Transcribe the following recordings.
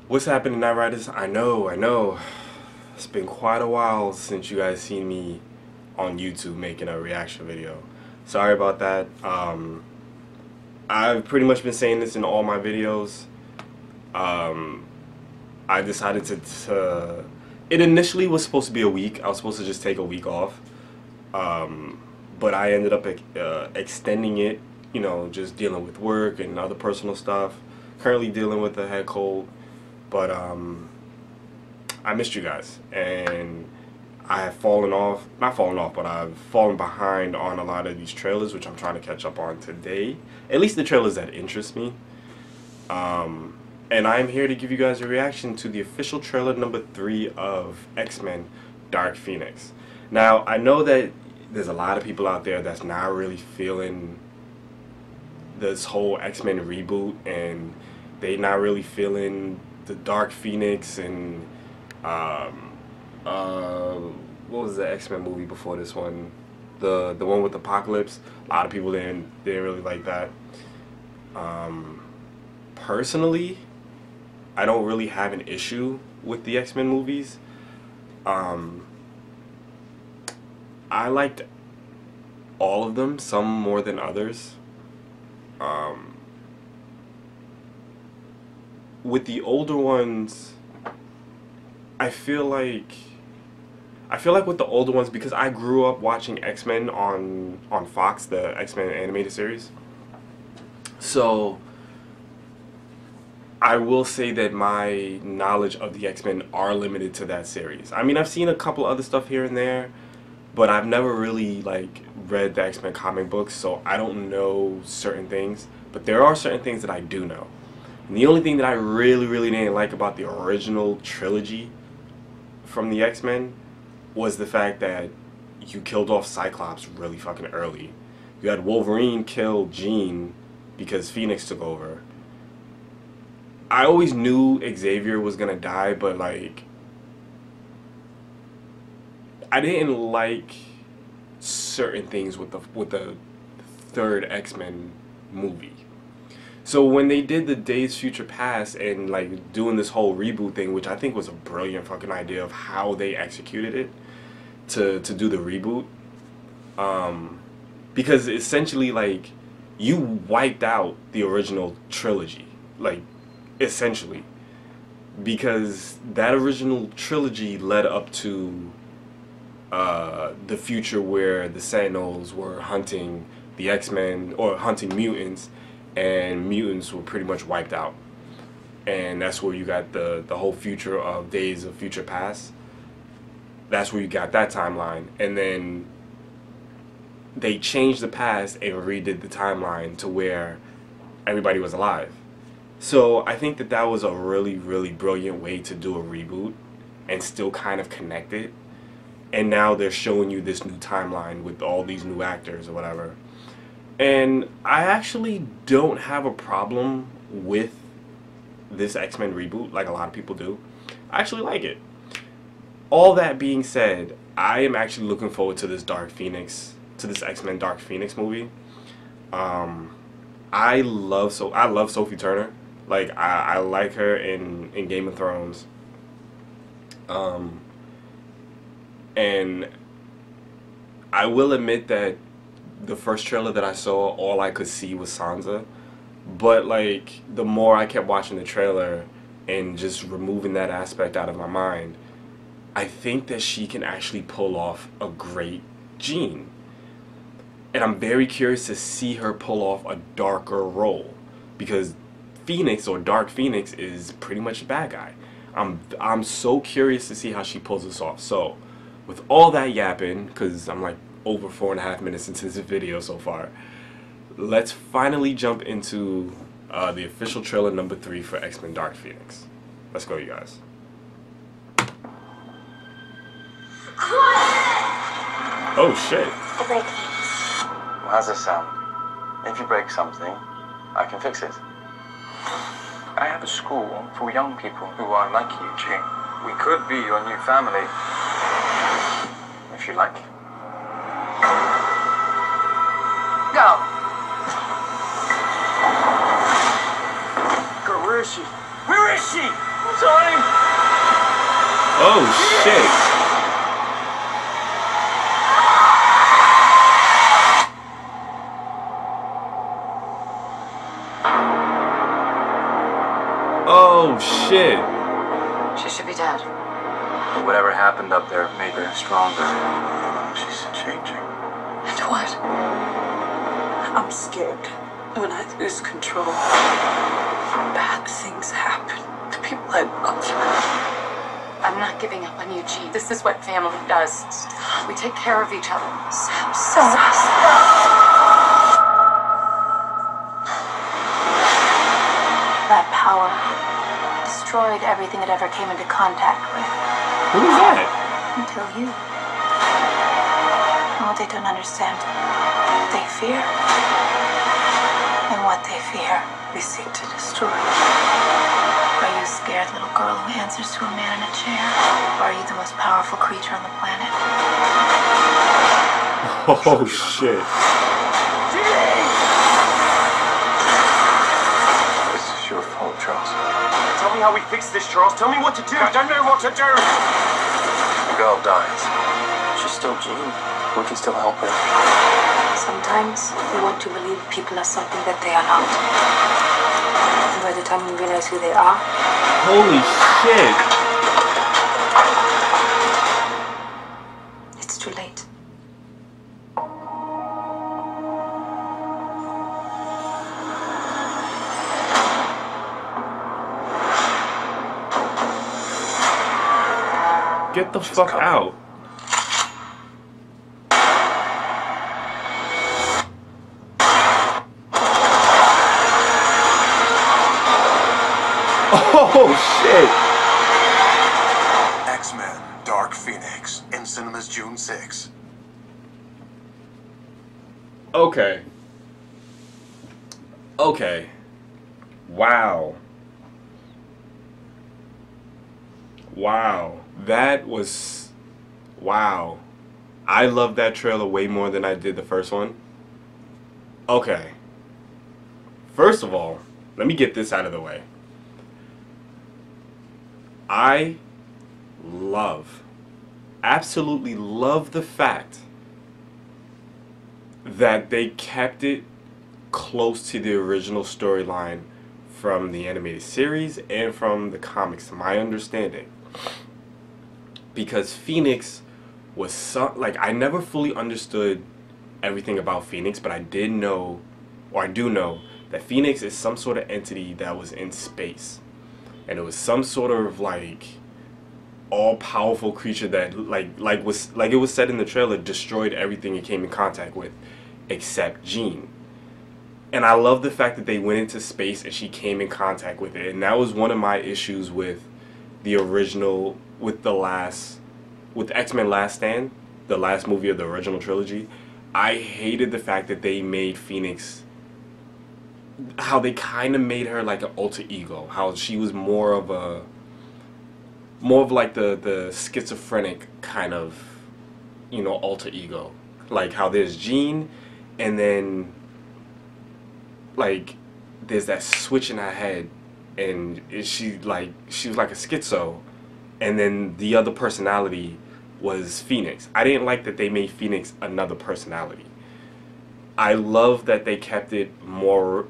What's happening, Night Riders? I know. It's been quite a while since you guys seen me on YouTube making a reaction video. Sorry about that. I've pretty much been saying this in all my videos. Um, I decided to. It initially was supposed to be a week. I was supposed to just take a week off. Um, but I ended up extending it, just dealing with work and other personal stuff. Currently dealing with a head cold. But I missed you guys, and I have fallen off, not fallen off, but I've fallen behind on a lot of these trailers, which I'm trying to catch up on today. At least the trailers that interest me. And I'm here to give you guys a reaction to the official trailer number 3 of X-Men Dark Phoenix. Now, I know that there's a lot of people out there that's not really feeling this whole X-Men reboot, and they not really feeling the Dark Phoenix and um, uh, what was the X-Men movie before this one? The one with Apocalypse. A lot of people didn't really like that. Um, Personally, I don't really have an issue with the X-Men movies. Um, I liked all of them, some more than others. Um, with the older ones, I feel like with the older ones, because I grew up watching X-Men on Fox, the X-Men animated series. So I will say that my knowledge of the X-Men are limited to that series. I mean, I've seen a couple other stuff here and there, but I've never really like read the X-Men comic books, so I don't know certain things. But there are certain things that I do know. And the only thing that I really didn't like about the original trilogy from the X-Men was the fact that you killed off Cyclops really fucking early. You had Wolverine kill Jean because Phoenix took over. I always knew Xavier was gonna die, but like, I didn't like certain things with the third X-Men movie. So when they did the Days Future Past and like doing this whole reboot thing, which I think was a brilliant fucking idea of how they executed it to do the reboot, because essentially like you wiped out the original trilogy, like essentially, because that original trilogy led up to the future where the Sentinels were hunting the X-Men, or hunting mutants, and mutants were pretty much wiped out. And that's where you got the whole future of Days of Future Past. That's where you got that timeline. And then they changed the past and redid the timeline to where everybody was alive. So I think that that was a really brilliant way to do a reboot and still kind of connect it. And now they're showing you this new timeline with all these new actors or whatever. And I actually don't have a problem with this X-Men reboot like a lot of people do. I actually like it. All that being said, I am actually looking forward to this X-Men Dark Phoenix movie. I love Sophie Turner. Like I like her in Game of Thrones. And I will admit that the first trailer that I saw, all I could see was Sansa. But like the more I kept watching the trailer and just removing that aspect out of my mind, I think that she can actually pull off a great Jean. And I'm very curious to see her pull off a darker role, because Phoenix, or Dark Phoenix, is pretty much a bad guy. I'm so curious to see how she pulls this off. So with all that yapping, because I'm like over 4.5 minutes into this video so far, let's finally jump into the official trailer number 3 for X-Men Dark Phoenix. Let's go, you guys. Oh shit. The break. Well, how's this sound? If you break something, I can fix it. I have a school for young people who are like you, Jean. We could be your new family, if you like. Go! Girl, where is she? Where Where is she? Sorry. Oh shit. Oh shit. She should be dead. Whatever happened up there made her stronger. She's changing. And what? I'm scared. When I lose control, bad things happen to people I love. I'm not giving up on you, Jean. This is what family does. We take care of each other. Stop. That power destroyed everything it ever came into contact with. Who is that? Until you. Oh, they don't understand. They fear. And what they fear, we seek to destroy. Are you a scared little girl who answers to a man in a chair? Or are you the most powerful creature on the planet? Oh shit. This is your fault, Charles. Tell me how we fix this, Charles. Tell me what to do. I don't know what to do. The girl dies. She's still Jean. We can still help her. Sometimes we want to believe people are something that they are not. And by the time we realize who they are, Holy shit. it's too late. Get the fuck out. Oh shit. X-Men Dark Phoenix in cinemas June 6. Okay. Okay. Wow. Wow. That was... Wow. I love that trailer way more than I did the first one. Okay. First of all, let me get this out of the way. I love, absolutely love the fact that they kept it close to the original storyline from the animated series and from the comics, to my understanding. Because Phoenix was like, I never fully understood everything about Phoenix, but I did know, or I do know, that Phoenix is some sort of entity that was in space. And it was some sort of like all-powerful creature that like it was said in the trailer, destroyed everything it came in contact with except Jean. And I love the fact that they went into space and she came in contact with it. And that was one of my issues with the original, with X-Men Last Stand, the last movie of the original trilogy. I hated the fact that they made Phoenix, how they kind of made her like an alter ego, how she was more of like the schizophrenic kind of, you know, alter ego. Like how there's Jean, and then like there's that switch in her head, and she was like a schizo, and then the other personality was Phoenix. I didn't like that they made Phoenix another personality. I love that they kept it more.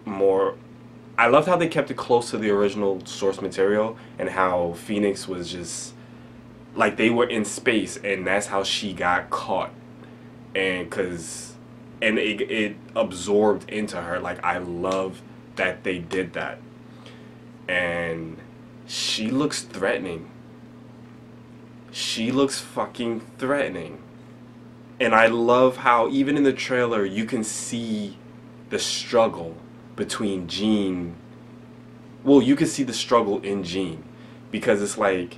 I loved how they kept it close to the original source material, and how Phoenix was just like, they were in space and that's how she got caught, and it absorbed into her. Like, I love that they did that, and she looks threatening. She looks fucking threatening. And I love how even in the trailer you can see the struggle between Jean. Well, you can see the struggle in Jean, because it's like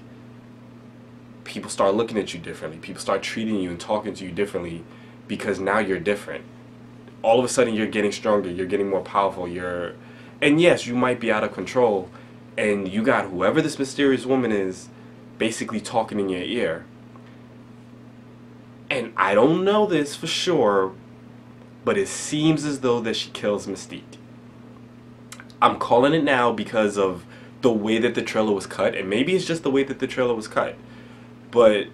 people start looking at you differently. People start treating you and talking to you differently because now you're different. All of a sudden you're getting stronger, you're getting more powerful, and yes, you might be out of control, and you got whoever this mysterious woman is basically talking in your ear. And I don't know this for sure, but it seems as though that she kills Mystique. I'm calling it now because of the way that the trailer was cut, and maybe it's just the way that the trailer was cut, but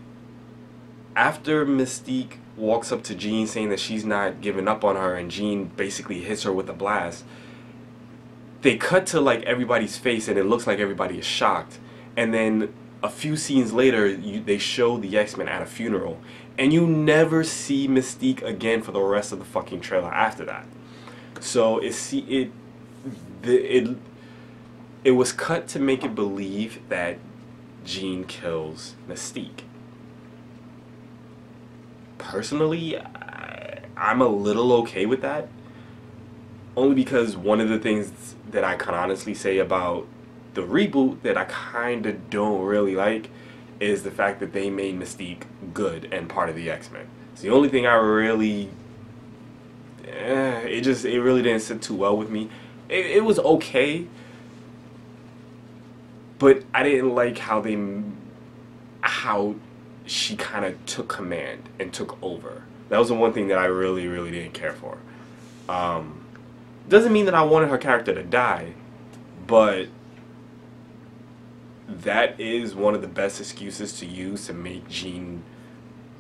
after Mystique walks up to Jean saying that she's not giving up on her, and Jean basically hits her with a blast, they cut to like everybody's face and it looks like everybody is shocked, and then a few scenes later they show the X-Men at a funeral, and you never see Mystique again for the rest of the fucking trailer after that. So it was cut to make it believe that Jean kills Mystique. Personally, I'm a little okay with that, only because one of the things that I can honestly say about the reboot that I kind of don't really like is the fact that they made Mystique good and part of the X-Men. It's the only thing I really it really didn't sit too well with me. It was okay, but I didn't like how she kind of took command and took over. That was the one thing that I really didn't care for. Doesn't mean that I wanted her character to die, but that is one of the best excuses to use to make Jean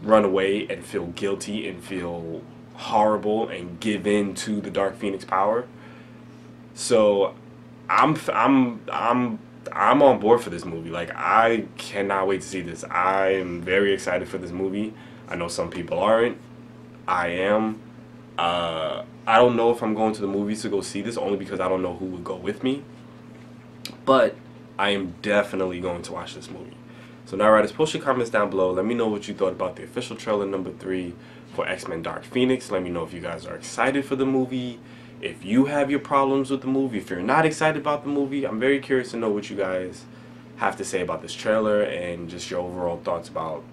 run away and feel guilty and feel horrible and give in to the Dark Phoenix power. So I'm on board for this movie. Like, I cannot wait to see this. I am very excited for this movie. I know some people aren't. I am. I don't know if I'm going to the movies to go see this, only because I don't know who would go with me. But I am definitely going to watch this movie. So now, writers, post your comments down below. Let me know what you thought about the official trailer number 3 for X-Men Dark Phoenix. Let me know if you guys are excited for the movie. If you have your problems with the movie, if you're not excited about the movie, I'm very curious to know what you guys have to say about this trailer and just your overall thoughts about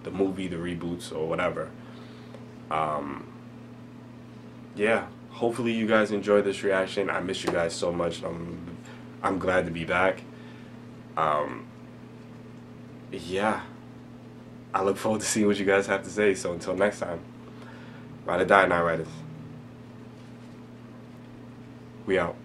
the movie, the reboots, or whatever. Yeah, hopefully you guys enjoyed this reaction. I miss you guys so much. I'm glad to be back. Yeah, I look forward to seeing what you guys have to say. So until next time, ride or die, Night Riders. We out.